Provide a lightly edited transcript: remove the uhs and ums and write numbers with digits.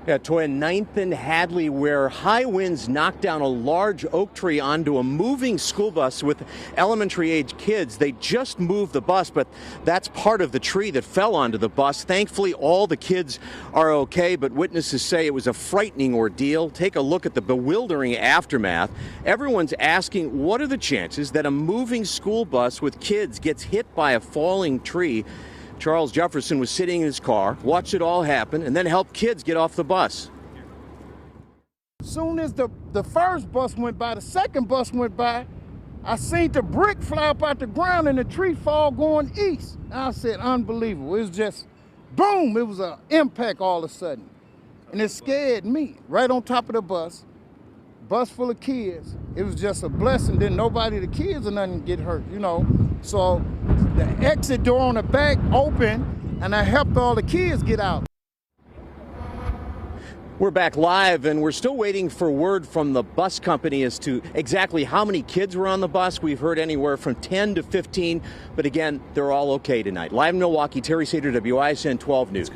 Yeah, Toya, 9th and Hadley, where high winds knocked down a large oak tree onto a moving school bus with elementary-age kids. They just moved the bus, but that's part of the tree that fell onto the bus. Thankfully, all the kids are okay, but witnesses say it was a frightening ordeal. Take a look at the bewildering aftermath. Everyone's asking, what are the chances that a moving school bus with kids gets hit by a falling tree? Charles Jefferson was sitting in his car, watched it all happen, and then helped kids get off the bus. As soon as the first bus went by, the second bus went by, I seen the brick fly up out the ground and the tree fall going east. I said, unbelievable. It was just, boom, it was an impact all of a sudden. And it scared me, right on top of the bus full of kids. It was just a blessing. Then nobody, the kids or nothing get hurt, you know. So the exit door on the back opened and I helped all the kids get out. We're back live and we're still waiting for word from the bus company as to exactly how many kids were on the bus. We've heard anywhere from 10 to 15, but again, they're all okay tonight. Live in Milwaukee, Terry Sater, WISN 12 News.